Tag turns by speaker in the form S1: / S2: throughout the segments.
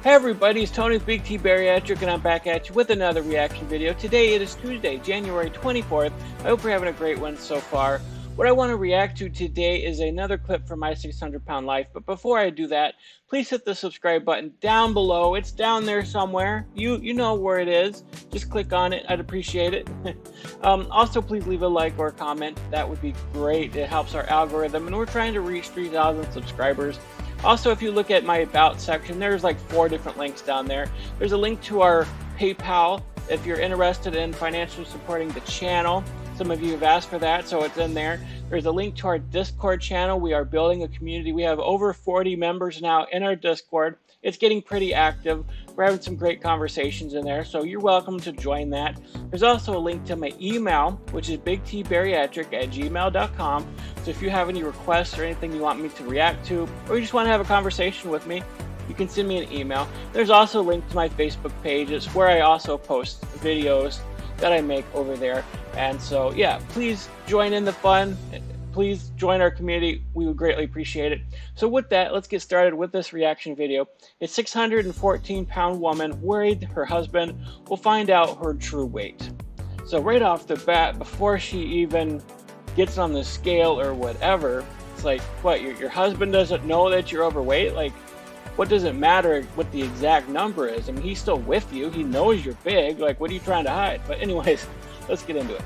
S1: Hey everybody, it's Tony's Big T Bariatric and I'm back at you with another reaction video. Today it is Tuesday, January 24th. I hope you're having a great one so far. What I want to react to today is another clip from my 600 pound life. But before I do that, please hit the subscribe button down below. It's down there somewhere. You know where it is. Just click on it. I'd appreciate it. Also, please leave a like or a comment. That would be great. It helps our algorithm and we're trying to reach 3,000 subscribers. Also, if you look at my About section, there's like 4 different links down there. There's a link to our PayPal if you're interested in financially supporting the channel. Some of you have asked for that, so it's in there. There's a link to our Discord channel. We are building a community. We have over 40 members now in our Discord. It's getting pretty active. We're having some great conversations in there, so you're welcome to join that. There's also a link to my email, which is bigtbariatric@gmail.com. So if you have any requests or anything you want me to react to, or you just want to have a conversation with me, you can send me an email. There's also a link to my Facebook page. It's where I also post videos that I make over there. And so, yeah, please join in the fun. Please join our community. We would greatly appreciate it. So with that, let's get started with this reaction video. A 614-pound woman worried her husband will find out her true weight. So right off the bat, before she even gets on the scale or whatever, it's like, what, your husband doesn't know that you're overweight? Like, what does it matter what the exact number is? I mean, he's still with you. He knows you're big. Like, what are you trying to hide? But anyways, let's get into it.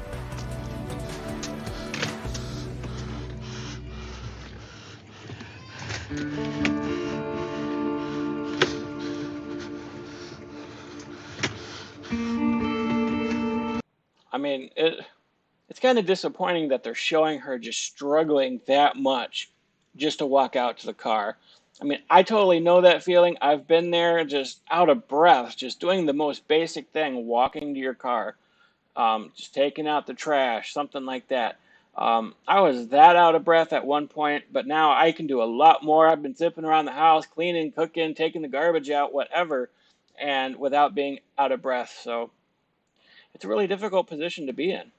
S1: I mean, it's kind of disappointing that they're showing her just struggling that much just to walk out to the car. I mean, I totally know that feeling. I've been there, just out of breath, just doing the most basic thing, walking to your car, just taking out the trash, something like that. I was that out of breath at one point, but now I can do a lot more. I've been zipping around the house, cleaning, cooking, taking the garbage out, whatever, and without being out of breath. So it's a really difficult position to be in.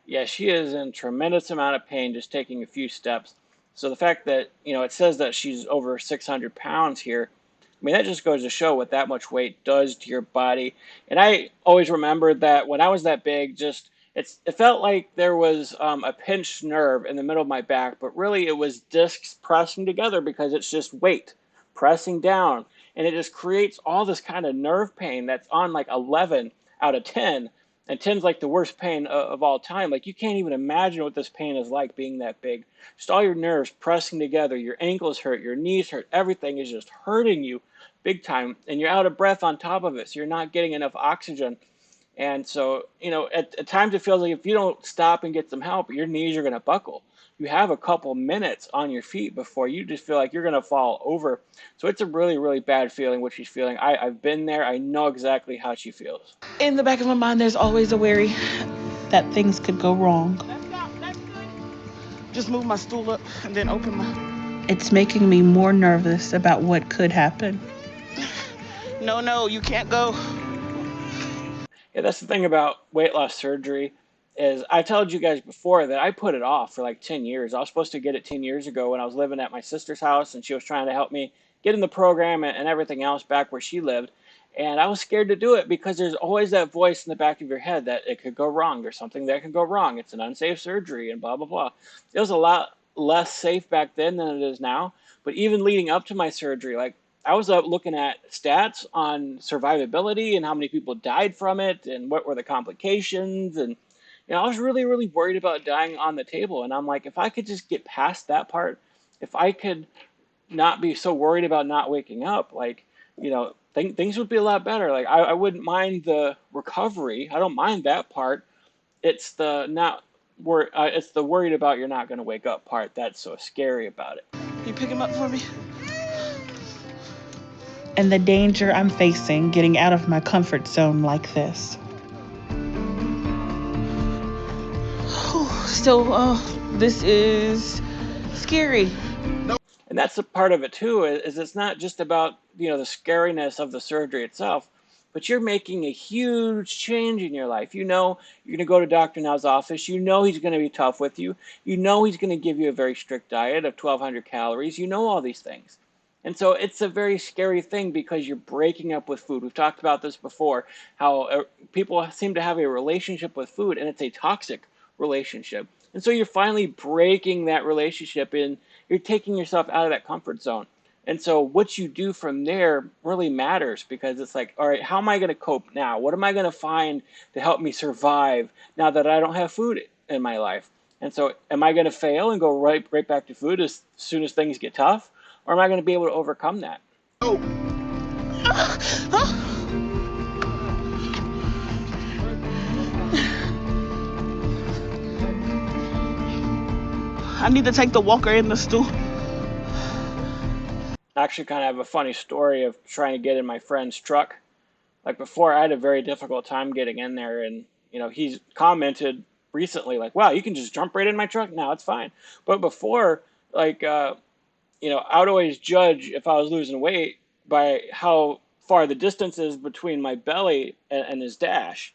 S1: Yeah, she is in tremendous amount of pain just taking a few steps. So the fact that, it says that she's over 600 pounds here, I mean, that just goes to show what that much weight does to your body. And I always remembered that when I was that big, it felt like there was a pinched nerve in the middle of my back, but really it was discs pressing together because it's just weight pressing down. And it just creates all this kind of nerve pain that's on like 11 out of 10. And 10's like the worst pain of all time. Like, you can't even imagine what this pain is like being that big. Just all your nerves pressing together, your ankles hurt, your knees hurt, everything is just hurting you big time. And you're out of breath on top of it, so you're not getting enough oxygen. And so, at times it feels like if you don't stop and get some help, your knees are going to buckle. You have a couple minutes on your feet before you just feel like you're going to fall over. So it's a really, really bad feeling, what she's feeling. I've been there. I know exactly how she feels.
S2: In the back of my mind, there's always a worry that things could go wrong.
S3: That's good. Just move my stool up and then open my...
S2: It's making me more nervous about what could happen.
S3: No, you can't go.
S1: Yeah, that's the thing about weight loss surgery. Is I told you guys before that I put it off for like 10 years. I was supposed to get it 10 years ago when I was living at my sister's house, and she was trying to help me get in the program and everything else back where she lived. And I was scared to do it because there's always that voice in the back of your head that it could go wrong. There's something that could go wrong. It's an unsafe surgery and blah, blah, blah. It was a lot less safe back then than it is now. But even leading up to my surgery, like, I was up looking at stats on survivability and how many people died from it and what were the complications. And I was really, really worried about dying on the table. And I'm like, if I could just get past that part, if I could not be so worried about not waking up, like, things would be a lot better. Like, I wouldn't mind the recovery. I don't mind that part. It's the worried about you're not going to wake up part that's so scary about it.
S3: You pick him up for me?
S2: And the danger I'm facing getting out of my comfort zone like this.
S3: So, this is scary.
S1: And that's a part of it too, is it's not just about, the scariness of the surgery itself, but you're making a huge change in your life. You're going to go to Dr. Now's office. He's going to be tough with you. He's going to give you a very strict diet of 1,200 calories. All these things. And so it's a very scary thing because you're breaking up with food. We've talked about this before, how people seem to have a relationship with food, and it's a toxic relationship. And so you're finally breaking that relationship, and you're taking yourself out of that comfort zone. And so what you do from there really matters, because it's like, all right, how am I going to cope now? What am I going to find to help me survive now that I don't have food in my life? And so am I going to fail and go right back to food as soon as things get tough? Or am I going to be able to overcome that?
S3: Oh. I need to take the walker in the stool.
S1: I actually kind of have a funny story of trying to get in my friend's truck. Like before, I had a very difficult time getting in there, and he's commented recently like, "Wow, you can just jump right in my truck now, it's fine." But before, like, I would always judge if I was losing weight by how far the distance is between my belly and his dash.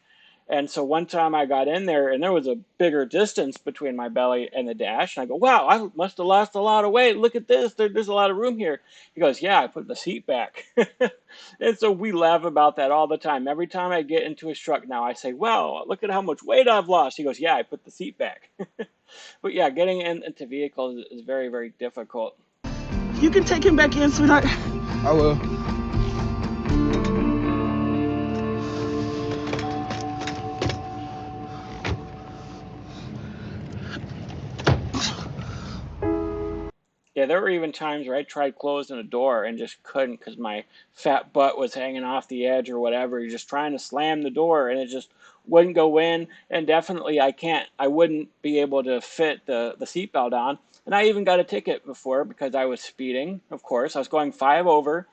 S1: And so one time I got in there and there was a bigger distance between my belly and the dash. And I go, "Wow, I must have lost a lot of weight. Look at this. There's a lot of room here." He goes, "Yeah, I put the seat back." And so we laugh about that all the time. Every time I get into his truck now, I say, "Wow, look at how much weight I've lost." He goes, "Yeah, I put the seat back." But yeah, getting into vehicles is very, very difficult.
S3: You can take him back in, sweetheart.
S4: I will.
S1: Yeah, there were even times where I tried closing a door and just couldn't because my fat butt was hanging off the edge or whatever. You're just trying to slam the door and it just wouldn't go in. And definitely I wouldn't be able to fit the seatbelt on. And I even got a ticket before because I was speeding, of course. I was going 5 over.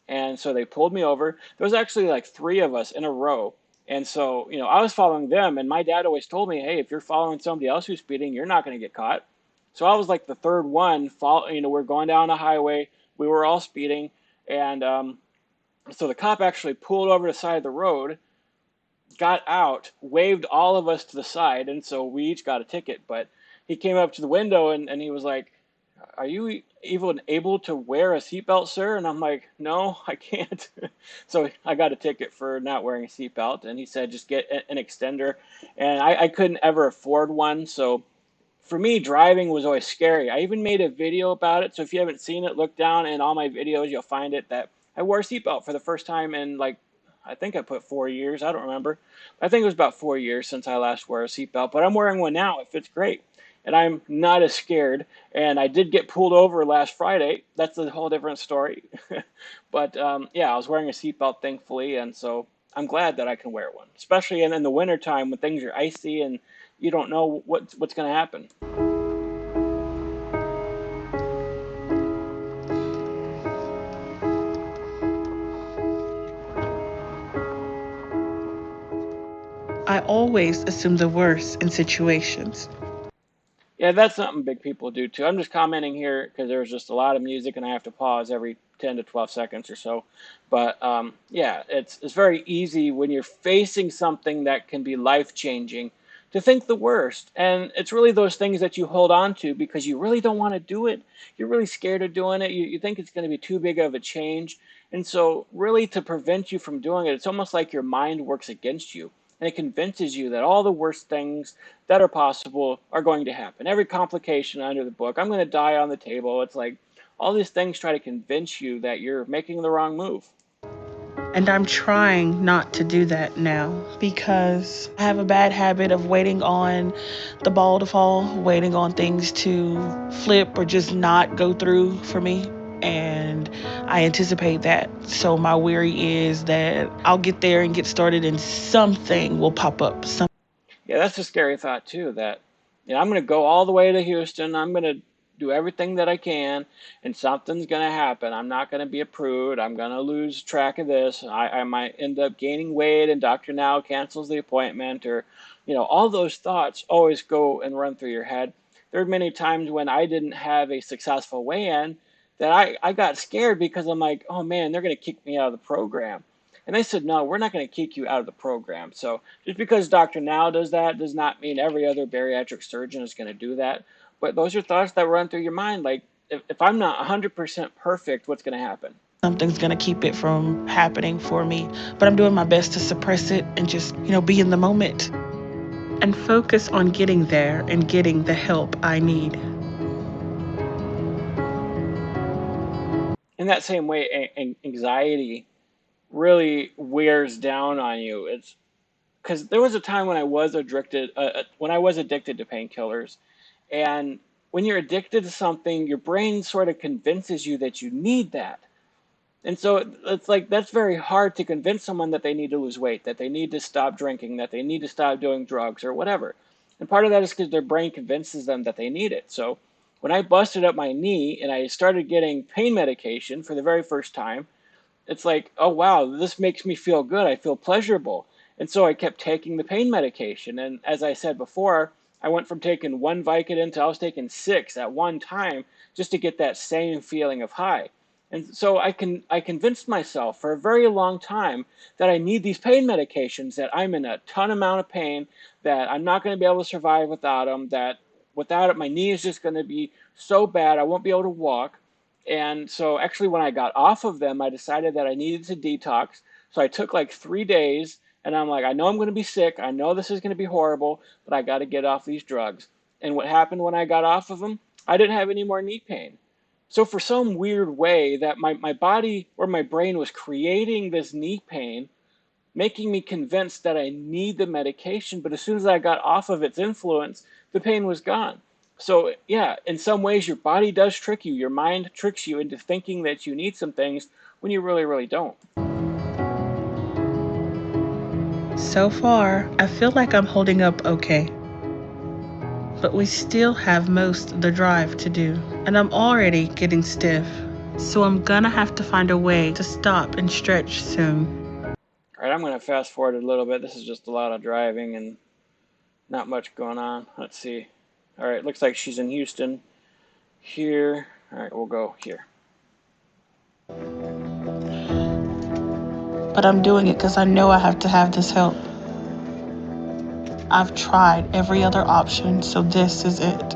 S1: And so they pulled me over. There was actually like 3 of us in a row. And so, I was following them. And my dad always told me, "Hey, if you're following somebody else who's speeding, you're not going to get caught." So I was like the third one. We're going down the highway. We were all speeding, and so the cop actually pulled over to the side of the road, got out, waved all of us to the side, and so we each got a ticket. But he came up to the window and he was like, "Are you even able to wear a seatbelt, sir?" And I'm like, "No, I can't." So I got a ticket for not wearing a seatbelt, and he said, "Just get an extender." And I couldn't ever afford one, so for me, driving was always scary. I even made a video about it. So if you haven't seen it, look down in all my videos. You'll find it that I wore a seatbelt for the first time in I think I put 4 years. I don't remember. I think it was about 4 years since I last wore a seatbelt. But I'm wearing one now. It fits great. And I'm not as scared. And I did get pulled over last Friday. That's a whole different story. But yeah, I was wearing a seatbelt, thankfully. And so I'm glad that I can wear one, especially in the wintertime when things are icy and you don't know what's going to happen.
S2: I always assume the worst in situations.
S1: Yeah, that's something big people do too. I'm just commenting here because there's just a lot of music and I have to pause every 10 to 12 seconds or so. But yeah, it's very easy when you're facing something that can be life changing to think the worst. And it's really those things that you hold on to because you really don't want to do it. You're really scared of doing it. You think it's going to be too big of a change. And so, really, to prevent you from doing it, it's almost like your mind works against you. And it convinces you that all the worst things that are possible are going to happen. Every complication under the book, I'm going to die on the table. It's like all these things try to convince you that you're making the wrong move.
S2: And I'm trying not to do that now because I have a bad habit of waiting on the ball to fall, waiting on things to flip or just not go through for me. And I anticipate that. So my worry is that I'll get there and get started and something will pop up.
S1: Yeah, that's a scary thought too. That I'm going to go all the way to Houston. I'm going to do everything that I can, and something's going to happen. I'm not going to be approved. I'm going to lose track of this. I might end up gaining weight, and Dr. Now cancels the appointment, or all those thoughts always go and run through your head. There are many times when I didn't have a successful weigh-in that I got scared because I'm like, oh man, they're going to kick me out of the program. And they said, no, we're not going to kick you out of the program. So just because Dr. Now does that does not mean every other bariatric surgeon is going to do that. But those are thoughts that run through your mind. Like, if I'm not 100% perfect, what's going to happen?
S2: Something's going to keep it from happening for me. But I'm doing my best to suppress it and just, be in the moment and focus on getting there and getting the help I need.
S1: In that same way, anxiety really wears down on you. It's because there was a time when I was addicted to painkillers, and when you're addicted to something, your brain sort of convinces you that you need that. And so it's like that's very hard to convince someone that they need to lose weight, that they need to stop drinking, that they need to stop doing drugs or whatever. And part of that is because their brain convinces them that they need it. So when I busted up my knee and I started getting pain medication for the very first time, it's like, oh wow, this makes me feel good. I feel pleasurable. And so I kept taking the pain medication. And as I said before, I went from taking one Vicodin to I was taking six at one time just to get that same feeling of high. And so I convinced myself for a very long time that I need these pain medications, that I'm in a ton amount of pain, that I'm not going to be able to survive without them, that without it my knee is just going to be so bad I won't be able to walk. And so actually when I got off of them, I decided that I needed to detox. So I took like 3 days and I'm like, I know I'm going to be sick. I know this is going to be horrible, but I got to get off these drugs. And what happened when I got off of them? I didn't have any more knee pain. So for some weird way that my body or my brain was creating this knee pain, making me convinced that I need the medication, but as soon as I got off of its influence, the pain was gone. So yeah, in some ways your body does trick you. Your mind tricks you into thinking that you need some things when you really, really don't.
S2: So far, I feel like I'm holding up okay. But we still have most of the drive to do. And I'm already getting stiff. So I'm gonna have to find a way to stop and stretch soon.
S1: All right, I'm going to fast forward a little bit. This is just a lot of driving and not much going on. Let's see. All right, looks like she's in Houston. Here. All right, we'll go here.
S2: But I'm doing it because I know I have to have this help. I've tried every other option, so this is it.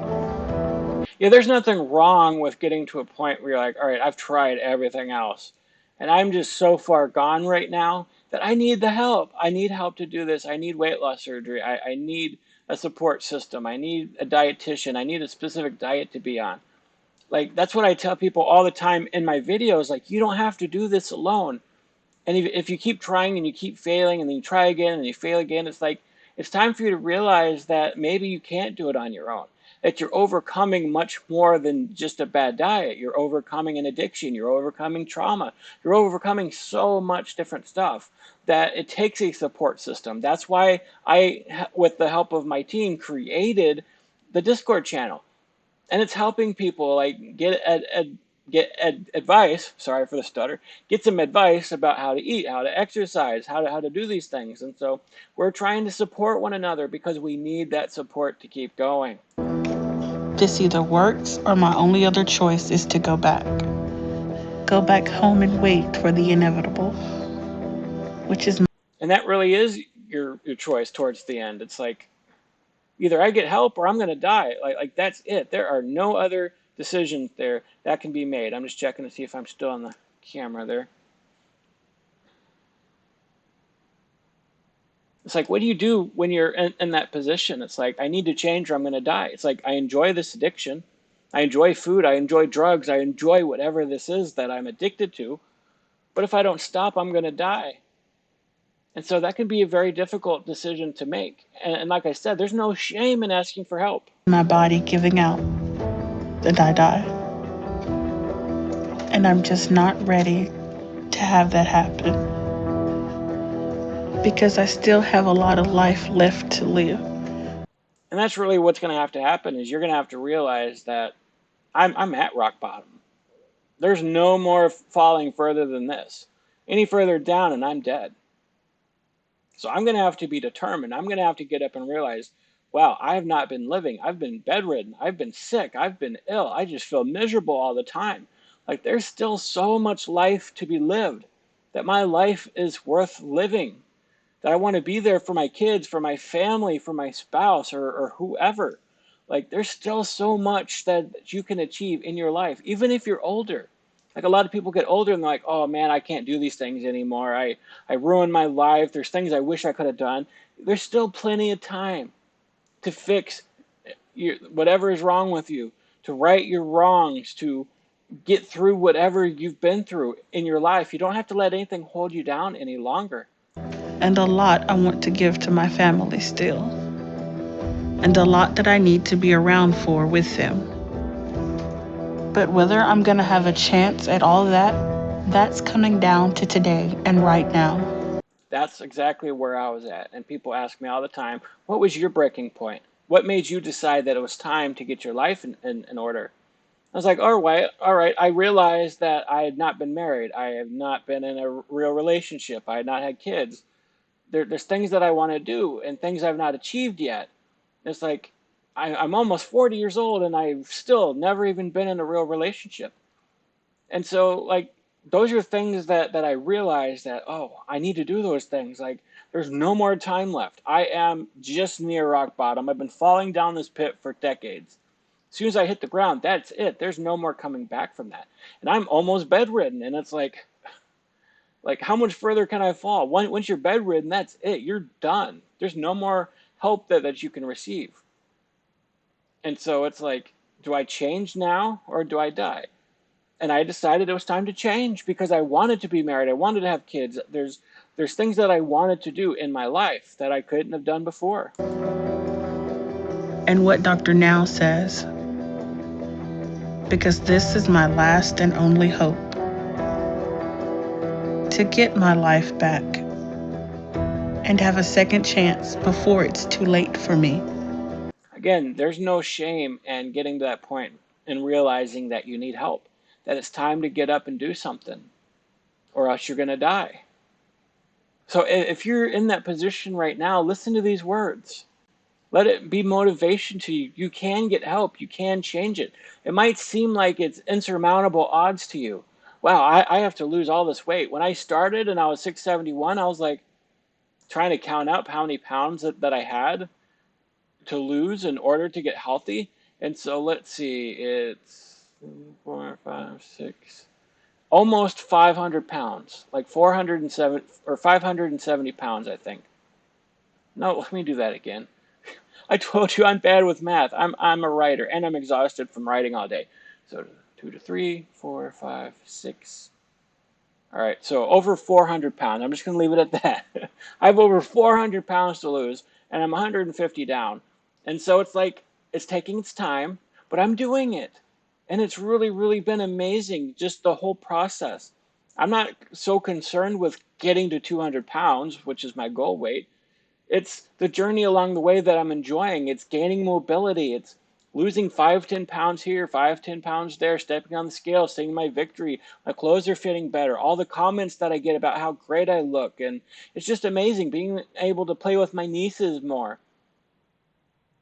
S1: Yeah, there's nothing wrong with getting to a point where you're like, all right, I've tried everything else. And I'm just so far gone right now that I need the help. I need help to do this. I need weight loss surgery. I need a support system. I need a dietitian. I need a specific diet to be on. Like, that's what I tell people all the time in my videos. Like, you don't have to do this alone. And if you keep trying and you keep failing and then you try again and you fail again, it's like it's time for you to realize that maybe you can't do it on your own. That you're overcoming much more than just a bad diet. You're overcoming an addiction. You're overcoming trauma. You're overcoming so much different stuff that it takes a support system. That's why I, with the help of my team, created the Discord channel, and it's helping people like advice. Sorry for the stutter. Get some advice about how to eat, how to exercise, how to do these things. And so we're trying to support one another because we need that support to keep going.
S2: This either works or my only other choice is to go back. Go back home and wait for the inevitable, which is.
S1: And that really is your choice towards the end. It's like either I get help or I'm going to die. Like that's it. There are no other decisions there that can be made. I'm just checking to see if I'm still on the camera there. It's like, what do you do when you're in that position? It's like, I need to change or I'm going to die. It's like, I enjoy this addiction. I enjoy food. I enjoy drugs. I enjoy whatever this is that I'm addicted to. But if I don't stop, I'm going to die. And so that can be a very difficult decision to make. And like I said, there's no shame in asking for help.
S2: My body giving out and I die. And I'm just not ready to have that happen because I still have a lot of life left to live.
S1: And that's really what's going to happen is you're going to have to realize that I'm at rock bottom. There's no more falling further than this. Any further down and I'm dead. So I'm going to have to be determined. I'm going to have to get up and realize, wow, I have not been living. I've been bedridden. I've been sick. I've been ill. I just feel miserable all the time. Like, there's still so much life to be lived, that my life is worth living, that I want to be there for my kids, for my family, for my spouse, or whoever. Like, there's still so much that you can achieve in your life, even if you're older. Like, a lot of people get older and they're like, oh man, I can't do these things anymore. I ruined my life. There's things I wish I could have done. There's still plenty of time to fix whatever is wrong with you, to right your wrongs, to get through whatever you've been through in your life. You don't have to let anything hold you down any longer.
S2: And a lot I want to give to my family still. And a lot that I need to be around for with them. But whether I'm going to have a chance at all that, that's coming down to today and right now.
S1: That's exactly where I was at. And people ask me all the time, what was your breaking point? What made you decide that it was time to get your life in order? I was like, all right. I realized that I had not been married. I have not been in a real relationship. I had not had kids. There's things that I want to do and things I've not achieved yet. It's like, I'm almost 40 years old and I've still never even been in a real relationship. And so, like, those are things that I realized that, oh, I need to do those things. Like, there's no more time left. I am just near rock bottom. I've been falling down this pit for decades. As soon as I hit the ground, that's it. There's no more coming back from that. And I'm almost bedridden. And it's like how much further can I fall? Once you're bedridden, that's it. You're done. There's no more help that you can receive. And so it's like, do I change now or do I die? And I decided it was time to change because I wanted to be married. I wanted to have kids. There's things that I wanted to do in my life that I couldn't have done before.
S2: And what Dr. Now says, because this is my last and only hope to get my life back and have a second chance before it's too late for me.
S1: Again, there's no shame in getting to that point and realizing that you need help, that it's time to get up and do something, or else you're going to die. So if you're in that position right now, listen to these words. Let it be motivation to you. You can get help. You can change it. It might seem like it's insurmountable odds to you. Wow, I have to lose all this weight. When I started and I was 671, I was like trying to count up how many pounds that I had to lose in order to get healthy. And so let's see, it's 4, 5, 6, almost 500 pounds, like 407 or 570 pounds, I think. No, let me do that again. I told you I'm bad with math. I'm a writer and I'm exhausted from writing all day. So 2 to 3, 4, 5, 6. All right, so over 400 pounds. I'm just going to leave it at that. I have over 400 pounds to lose, and I'm 150 down. And so it's like, it's taking its time, but I'm doing it. And it's really, really been amazing, just the whole process. I'm not so concerned with getting to 200 pounds, which is my goal weight. It's the journey along the way that I'm enjoying. It's gaining mobility. It's losing 5, 10 pounds here, 5, 10 pounds there, stepping on the scale, seeing my victory. My clothes are fitting better. All the comments that I get about how great I look. And it's just amazing being able to play with my nieces more.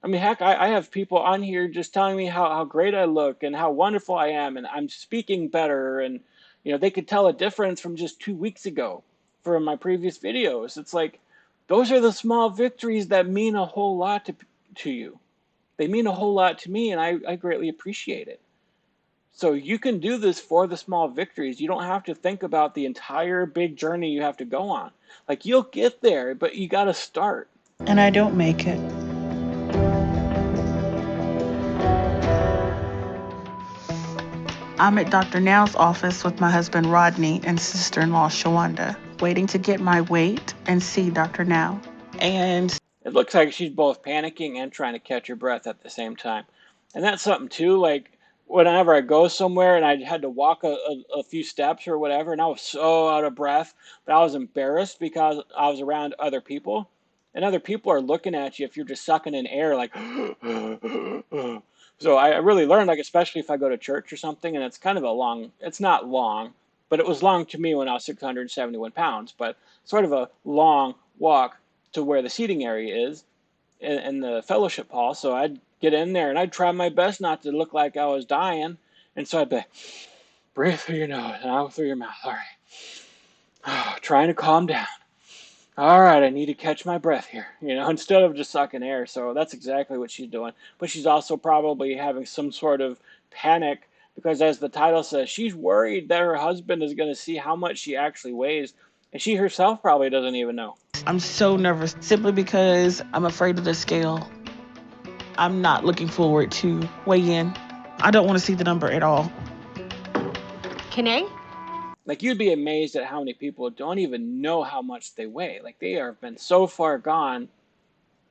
S1: I mean, heck, I have people on here just telling me how great I look and how wonderful I am. And I'm speaking better. And, they could tell a difference from just 2 weeks ago from my previous videos. It's like, those are the small victories that mean a whole lot to you. They mean a whole lot to me, and I greatly appreciate it. So you can do this for the small victories. You don't have to think about the entire big journey you have to go on. Like, you'll get there, but you got to start.
S2: And I don't make it. I'm at Dr. Now's office with my husband Rodney and sister-in-law Shawanda, waiting to get my weight and see Dr. Now. And
S1: it looks like she's both panicking and trying to catch her breath at the same time. And that's something too, like whenever I go somewhere and I had to walk a few steps or whatever, and I was so out of breath, but I was embarrassed because I was around other people. And other people are looking at you if you're just sucking in air, like, so I really learned, like, especially if I go to church or something, and it's kind of it's not long, but it was long to me when I was 671 pounds, but sort of a long walk to where the seating area is in the fellowship hall. So I'd get in there and I'd try my best not to look like I was dying. And so I'd be Breathe through your nose and out through your mouth. All right. Trying to calm down. All right, I need to catch my breath here, instead of just sucking air. So that's exactly what she's doing. But she's also probably having some sort of panic because, as the title says, she's worried that her husband is going to see how much she actually weighs. And she herself probably doesn't even know.
S2: I'm so nervous simply because I'm afraid of the scale. I'm not looking forward to weigh in. I don't want to see the number at all.
S4: Kanae?
S1: Like, you'd be amazed at how many people don't even know how much they weigh. Like, they have been so far gone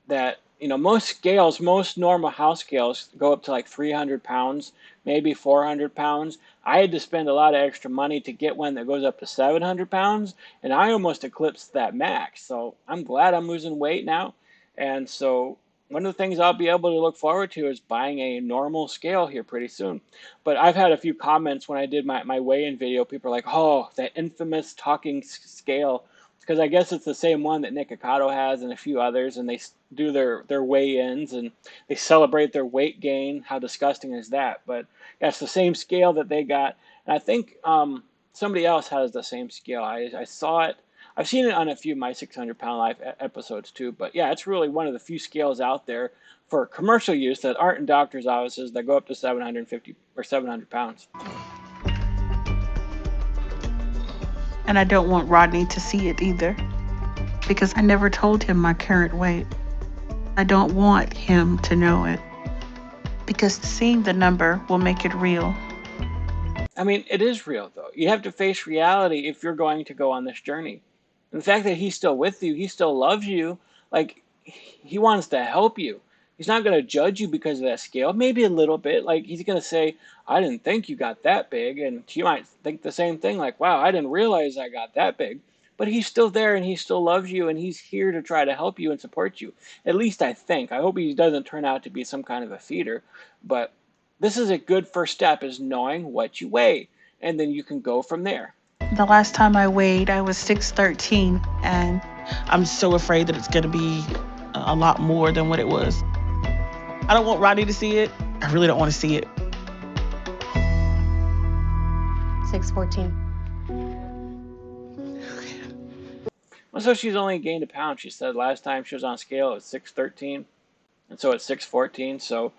S1: that, most normal house scales go up to like 300 pounds, maybe 400 pounds. I had to spend a lot of extra money to get one that goes up to 700 pounds, and I almost eclipsed that max. So I'm glad I'm losing weight now. And so one of the things I'll be able to look forward to is buying a normal scale here pretty soon. But I've had a few comments when I did my weigh-in video. People are like, oh, that infamous talking scale. Because I guess it's the same one that Nick Ocado has and a few others, and they do their weigh-ins and they celebrate their weight gain. How disgusting is that? But yeah, it's the same scale that they got, and I think somebody else has the same scale. I saw it. I've seen it on a few of my 600 Pound Life episodes too. But yeah, it's really one of the few scales out there for commercial use that aren't in doctors' offices that go up to 750 or 700 pounds.
S2: And I don't want Rodney to see it either because I never told him my current weight. I don't want him to know it because seeing the number will make it real.
S1: I mean, it is real, though. You have to face reality if you're going to go on this journey. And the fact that he's still with you, he still loves you, like, he wants to help you. He's not going to judge you because of that scale. Maybe a little bit. Like, he's going to say, I didn't think you got that big. And she might think the same thing, like, wow, I didn't realize I got that big. But he's still there and he still loves you and he's here to try to help you and support you. At least I think. I hope he doesn't turn out to be some kind of a feeder. But this is a good first step, is knowing what you weigh. And then you can go from there.
S2: The last time I weighed, I was 6'13", and I'm so afraid that it's going to be a lot more than what it was. I don't want Rodney to see it. I really don't want to see it.
S4: 614.
S1: Well, so she's only gained a pound. She said last time she was on scale, it was 613. And so it's 614. So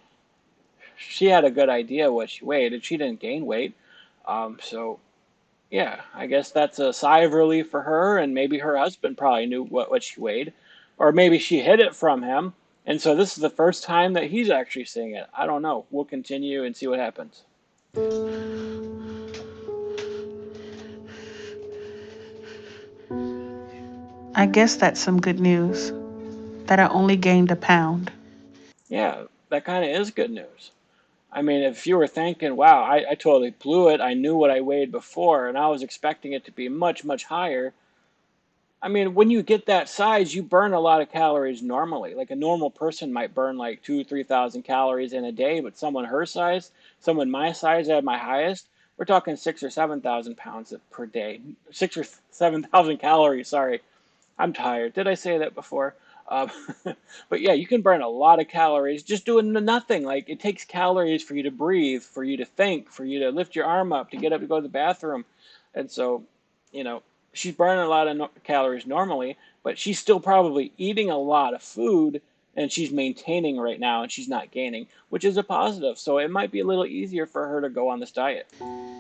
S1: she had a good idea what she weighed, and she didn't gain weight. So, yeah, I guess that's a sigh of relief for her, and maybe her husband probably knew what she weighed. Or maybe she hid it from him, and so this is the first time that he's actually seeing it. I don't know. We'll continue and see what happens.
S2: I guess that's some good news, that I only gained a pound.
S1: Yeah, that kind of is good news. I mean, if you were thinking, wow, I totally blew it. I knew what I weighed before, and I was expecting it to be much, much higher. I mean, when you get that size, you burn a lot of calories normally. Like a normal person might burn like 3,000 calories in a day, but someone her size, someone my size at my highest, we're talking 6,000 or 7,000 pounds per day. 6,000 or 7,000 calories. Sorry, I'm tired. Did I say that before? Um, but yeah, you can burn a lot of calories just doing nothing. Like, it takes calories for you to breathe, for you to think, for you to lift your arm up, to get up to go to the bathroom. And so, she's burning a lot of calories normally, but she's still probably eating a lot of food, and she's maintaining right now, and she's not gaining, which is a positive. So it might be a little easier for her to go on this diet.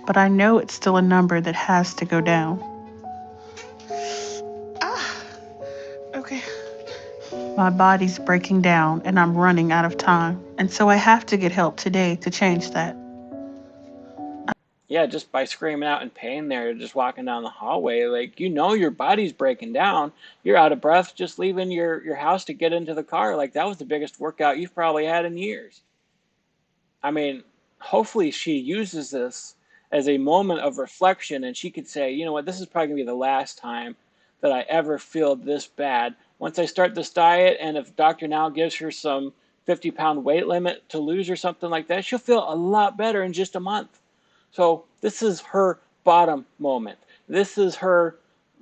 S2: But I know it's still a number that has to go down.
S3: Okay.
S2: My body's breaking down and I'm running out of time. And so I have to get help today to change that.
S1: Yeah, just by screaming out in pain there, just walking down the hallway, like, your body's breaking down. You're out of breath just leaving your house to get into the car. Like, that was the biggest workout you've probably had in years. I mean, hopefully she uses this as a moment of reflection and she could say, you know what, this is probably going to be the last time that I ever feel this bad. Once I start this diet, and if Dr. Now gives her some 50-pound weight limit to lose or something like that, she'll feel a lot better in just a month. So this is her bottom moment. This is her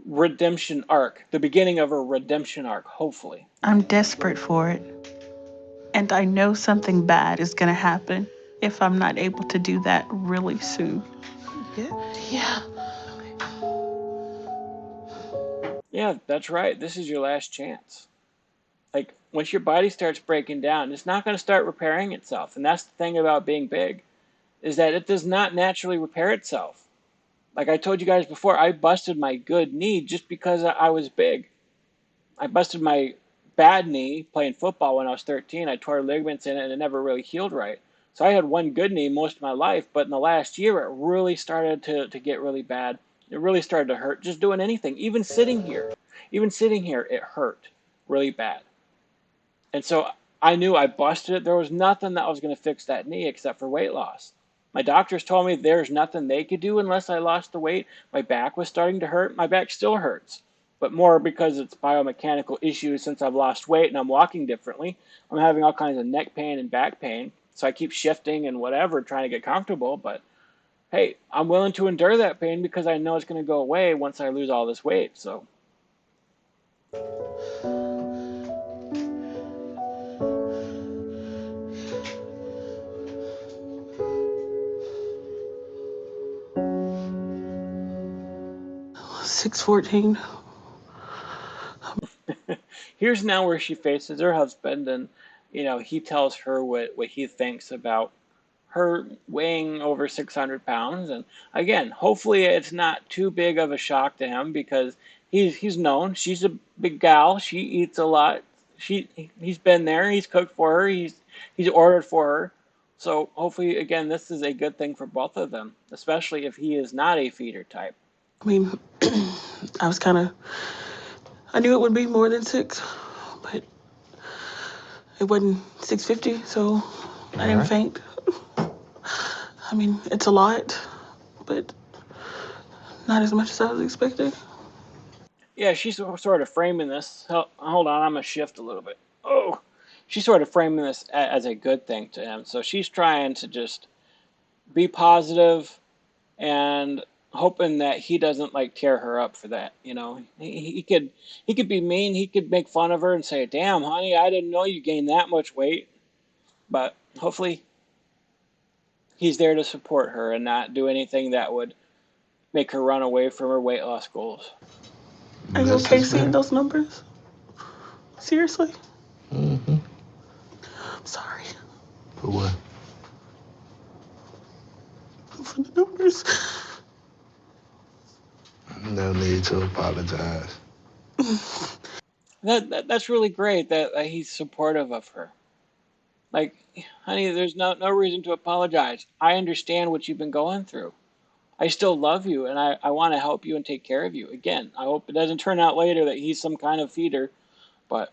S1: redemption arc, the beginning of her redemption arc, hopefully.
S2: I'm desperate for it. And I know something bad is going to happen if I'm not able to do that really soon.
S3: Yeah. Yeah.
S1: Yeah, that's right. This is your last chance. Like, once your body starts breaking down, it's not going to start repairing itself. And that's the thing about being big, is that it does not naturally repair itself. Like I told you guys before, I busted my good knee just because I was big. I busted my bad knee playing football when I was 13. I tore ligaments in it and it never really healed right. So I had one good knee most of my life, but in the last year it really started to get really bad. It really started to hurt just doing anything. Even sitting here, it hurt really bad. And so I knew I busted it. There was nothing that was going to fix that knee except for weight loss. My doctors told me there's nothing they could do unless I lost the weight. My back was starting to hurt. My back still hurts, but more because it's biomechanical issues since I've lost weight and I'm walking differently. I'm having all kinds of neck pain and back pain. So I keep shifting and whatever, trying to get comfortable. But hey, I'm willing to endure that pain because I know it's going to go away once I lose all this weight. So
S3: 6:14.
S1: here's now where she faces her husband, and he tells her what he thinks about her weighing over 600 pounds. And again, hopefully it's not too big of a shock to him because he's known she's a big gal. She eats a lot. He's been there. He's cooked for her. He's ordered for her. So hopefully, again, this is a good thing for both of them, especially if he is not a feeder type.
S3: I mean, I was kind of, I knew it would be more than six, but it wasn't 650, so I didn't faint. I mean, it's a lot, but not as much as I was expecting.
S1: Yeah, she's sort of framing this. Hold on, I'm gonna shift a little bit. Oh, she's sort of framing this as a good thing to him. So she's trying to just be positive and hoping that he doesn't like tear her up for that. He could be mean. He could make fun of her and say, "Damn, honey, I didn't know you gained that much weight." But hopefully, he's there to support her and not do anything that would make her run away from her weight loss goals.
S3: Are you okay seeing those numbers? Seriously?
S5: Mm-hmm.
S3: I'm sorry
S5: For what?
S3: for the numbers.
S5: No need to apologize.
S1: That's really great that he's supportive of her. Like, honey, there's no reason to apologize. I understand what you've been going through. I still love you and I want to help you and take care of you. Again, I hope it doesn't turn out later that he's some kind of feeder, but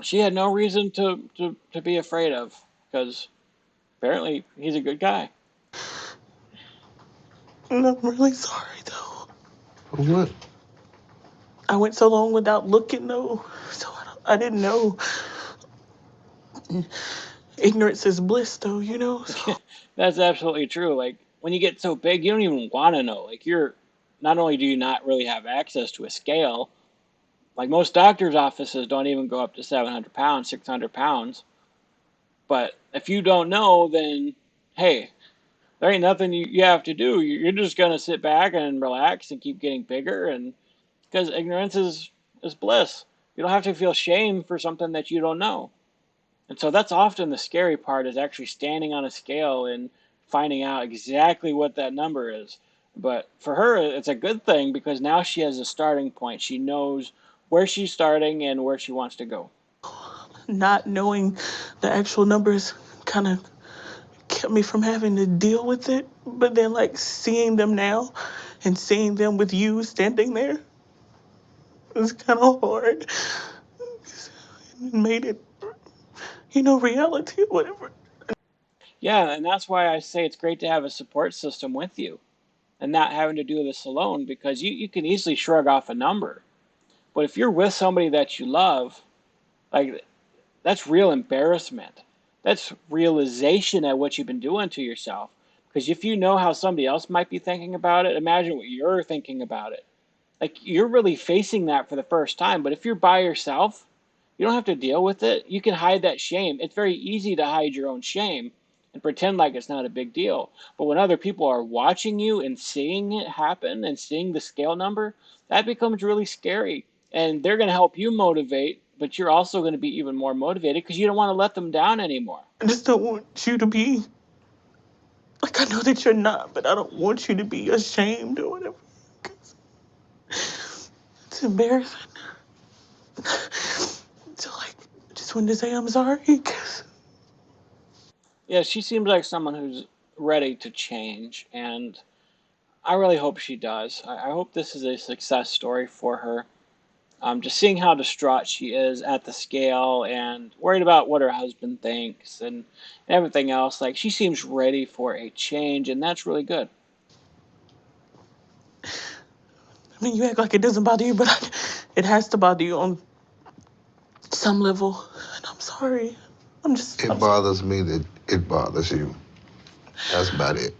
S1: she had no reason to be afraid of because apparently he's a good guy.
S3: And I'm really sorry, though.
S5: For what?
S3: I went so long without looking, though, so I didn't know. Ignorance is bliss, though, so.
S1: That's absolutely true. Like, when you get so big, you don't even want to know. Like, not only do you not really have access to a scale, like most doctors' offices don't even go up to 700 pounds, 600 pounds. But if you don't know, then hey, there ain't nothing you have to do. You're just gonna sit back and relax and keep getting bigger, and because ignorance is bliss. You don't have to feel shame for something that you don't know. And so that's often the scary part is actually standing on a scale and finding out exactly what that number is. But for her, it's a good thing because now she has a starting point. She knows where she's starting and where she wants to go.
S3: Not knowing the actual numbers kind of kept me from having to deal with it. But then, like, seeing them now and seeing them with you standing there was kind of hard. It made it, reality or whatever.
S1: Yeah, and that's why I say it's great to have a support system with you and not having to do this alone because you can easily shrug off a number. But if you're with somebody that you love, like that's real embarrassment. That's realization at what you've been doing to yourself. Because if you know how somebody else might be thinking about it, imagine what you're thinking about it. Like you're really facing that for the first time. But if you're by yourself, you don't have to deal with it. You can hide that shame. It's very easy to hide your own shame and pretend like it's not a big deal. But when other people are watching you and seeing it happen and seeing the scale number, that becomes really scary. And they're going to help you motivate, but you're also going to be even more motivated because you don't want to let them down anymore.
S3: I just don't want you to be, like, I know that you're not, but I don't want you to be ashamed or whatever. 'Cause it's embarrassing. So, like, I just wanted to say I'm sorry. 'Cause
S1: Yeah, she seems like someone who's ready to change, and I really hope she does. I hope this is a success story for her. Just seeing how distraught she is at the scale and worried about what her husband thinks and everything else. Like, she seems ready for a change, and that's really good.
S3: I mean, you act like it doesn't bother you, but it has to bother you on some level. And I'm sorry.
S5: It bothers me that it bothers you. That's about it.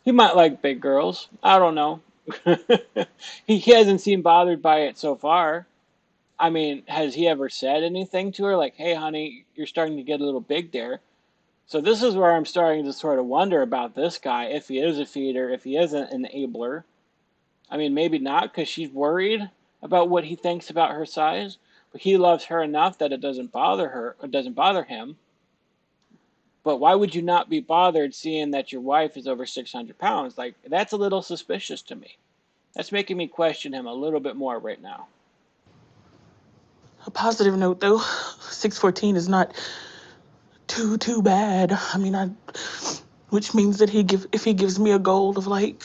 S1: He might like big girls. I don't know. He hasn't seemed bothered by it so far. I mean, has he ever said anything to her like, hey, honey, you're starting to get a little big there? So this is where I'm starting to sort of wonder about this guy, if he is a feeder, if he is an enabler. I mean, maybe not because she's worried about what he thinks about her size, but he loves her enough that it doesn't bother her, it doesn't bother him. But why would you not be bothered seeing that your wife is over 600 pounds? Like, that's a little suspicious to me. That's making me question him a little bit more right now.
S3: A positive note, though, 614 is not too bad. I mean, which means that if he gives me a goal of, like,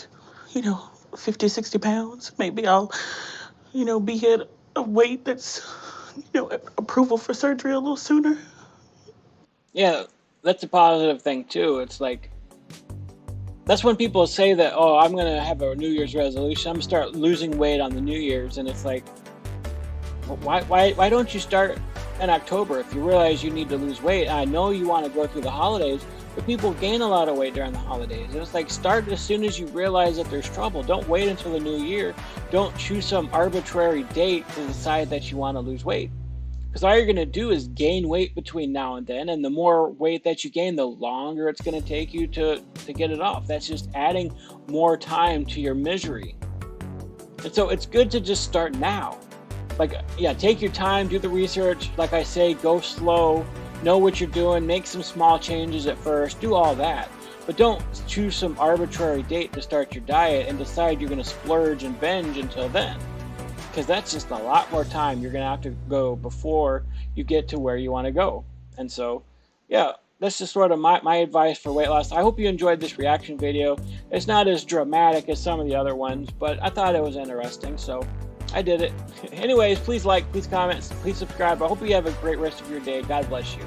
S3: 50, 60 pounds, maybe I'll, be at a weight that's, approval for surgery a little sooner.
S1: Yeah, that's a positive thing too. It's like, that's when people say that, oh, I'm going to have a New Year's resolution. I'm going to start losing weight on the New Year's. And it's like, why don't you start in October if you realize you need to lose weight? I know you want to go through the holidays, but people gain a lot of weight during the holidays. It's like, start as soon as you realize that there's trouble. Don't wait until the new year. Don't choose some arbitrary date to decide that you want to lose weight. Because all you're going to do is gain weight between now and then, and the more weight that you gain, the longer it's going to take you to get it off. That's just adding more time to your misery. And so it's good to just start now. Like, yeah, take your time, do the research. Like I say, go slow, know what you're doing, make some small changes at first, do all that. But don't choose some arbitrary date to start your diet and decide you're going to splurge and binge until then. Because that's just a lot more time you're going to have to go before you get to where you want to go. And so, yeah, that's just sort of my advice for weight loss. I hope you enjoyed this reaction video. It's not as dramatic as some of the other ones, but I thought it was interesting, so I did it. Anyways, please like, please comment, please subscribe. I hope you have a great rest of your day. God bless you.